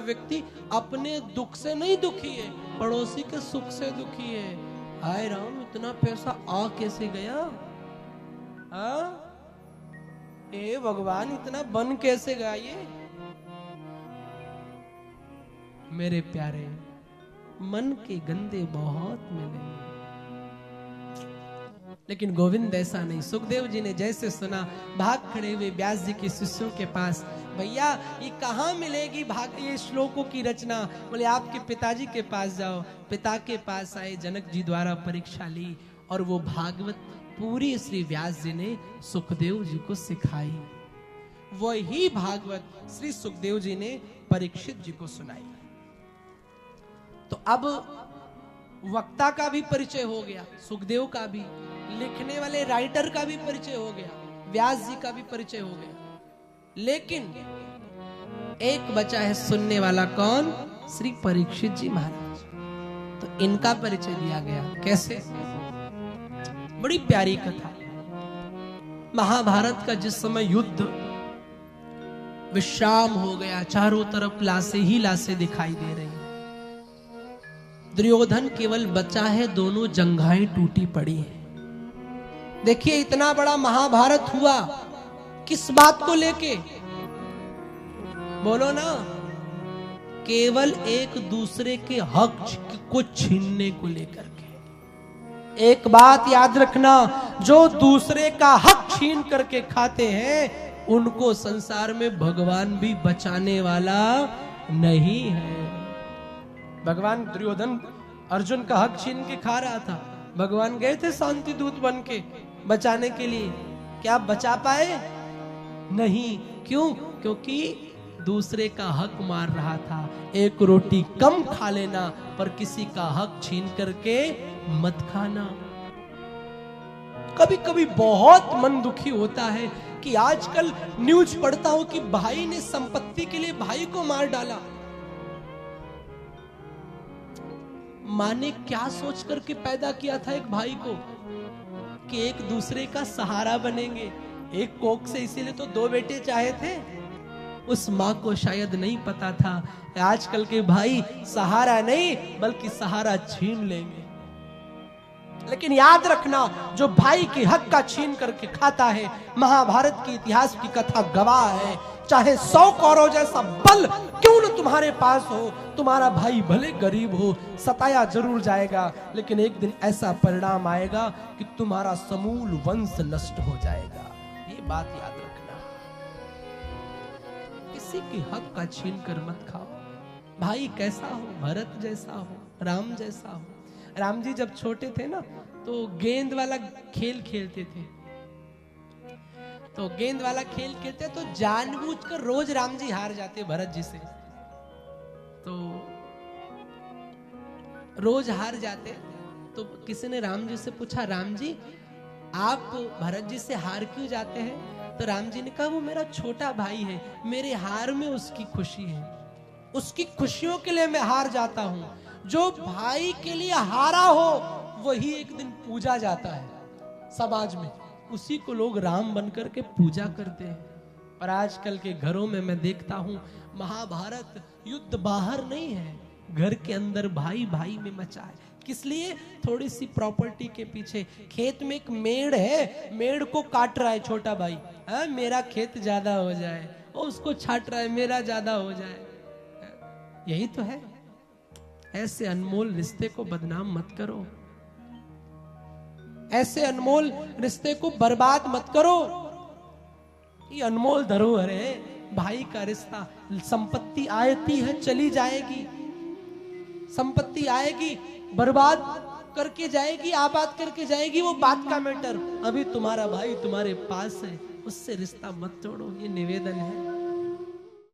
व्यक्ति अपने दुख से नहीं दुखी है, पड़ोसी के सुख से दुखी है। हाय राम, इतना पैसा आ कैसे गया? ए भगवान, इतना बन कैसे गया ये? मेरे प्यारे, मन के गंदे बहुत मिलेंगे, लेकिन गोविंद ऐसा नहीं। सुखदेव जी ने जैसे सुना, भाग खड़े हुए व्यास जी के शिष्यों के पास। भैया, ये कहाँ मिलेगी भाग ये श्लोकों की रचना? बोले आपके पिताजी के पास जाओ। पिता के पास आए, जनक जी द्वारा परीक्षा ली और वो भागवत पूरी श्री व्यास जी ने सुखदेव जी को सिखाई। वही भागवत श्री सुखदेव जी ने परीक्षित जी को सुनाई। तो अब वक्ता का भी परिचय हो गया, सुखदेव का भी, लिखने वाले राइटर का भी परिचय हो गया, व्यास जी का भी परिचय हो गया। लेकिन एक बचा है सुनने वाला, कौन? श्री परीक्षित जी महाराज। तो इनका परिचय दिया गया। कैसे? बड़ी प्यारी कथा। महाभारत का जिस समय युद्ध विश्राम हो गया, चारों तरफ लाशें ही लाशें दिखाई दे रही, दुर्योधन केवल बचा है, दोनों जंघाएं टूटी पड़ी हैं। देखिए, इतना बड़ा महाभारत हुआ, किस बात को लेके? बोलो ना, केवल एक दूसरे के हक को छीनने को लेकर के। एक बात याद रखना, जो दूसरे का हक छीन करके खाते हैं, उनको संसार में भगवान भी बचाने वाला नहीं है। भगवान दुर्योधन अर्जुन का हक छीन के खा रहा था, भगवान गए थे शांति दूत बन के बचाने के लिए। क्या बचा पाए? नहीं। क्यों? क्योंकि दूसरे का हक मार रहा था। एक रोटी कम खा लेना, पर किसी का हक छीन करके मत खाना। कभी कभी बहुत मन दुखी होता है कि आजकल न्यूज पढ़ता हूं कि भाई ने संपत्ति के लिए भाई को मार डाला। मां ने क्या सोच करके पैदा किया था एक भाई को कि एक दूसरे का सहारा बनेंगे। एक कोख से इसीलिए तो दो बेटे चाहे थे। उस मां को शायद नहीं पता था आजकल के भाई सहारा नहीं बल्कि सहारा छीन लेंगे। लेकिन याद रखना, जो भाई के हक का छीन करके खाता है, महाभारत के इतिहास की कथा गवाह है, चाहे 100 कौरव जैसा बल क्यों न तुम्हारे पास हो, तुम्हारा भाई भले गरीब हो, सताया जरूर जाएगा, लेकिन एक दिन ऐसा परिणाम आएगा कि तुम्हारा समूल वंश नष्ट हो जाएगा। ये बात याद रखना। किसी के हक का छीन कर मत खाओ। भाई कैसा हो, भरत जैसा हो, राम जैसा हो। राम जी जब छोटे थे ना, तो गेंद वाला खेल खेलते थे। तो गेंद वाला खेल खेलते तो जानबूझकर रोज राम जी हार जाते भरत जी से। तो रोज हार जाते। तो किसी ने राम जी से पूछा, राम जी आप भरत जी से हार क्यों जाते हैं? तो राम जी ने कहा, वो मेरा छोटा भाई है, मेरे हार में उसकी खुशी है, उसकी खुशियों के लिए मैं हार जाता हूं। जो भाई के लिए हारा हो वही एक दिन पूजा जाता है समाज में, उसी को लोग राम बनकर के पूजा करते हैं। पर आजकल के घरों में मैं देखता हूं, महाभारत युद्ध बाहर नहीं है, घर के अंदर भाई भाई में मचा है। किस लिए? थोड़ी सी प्रॉपर्टी के पीछे। खेत में एक मेड़ है, मेड़ को काट रहा है छोटा भाई, मेरा खेत ज्यादा हो जाए, और उसको छाट रहा है मेरा ज्यादा हो जाए। यही तो है। ऐसे अनमोल रिश्ते को बदनाम मत करो, ऐसे अनमोल रिश्ते को बर्बाद मत करो। ये अनमोल धरोहर है भाई का रिश्ता। संपत्ति आती है चली जाएगी, संपत्ति आएगी बर्बाद करके जाएगी, आबाद करके जाएगी, वो बात का मैटर। अभी तुम्हारा भाई तुम्हारे पास है, उससे रिश्ता मत तोड़ो, ये निवेदन है।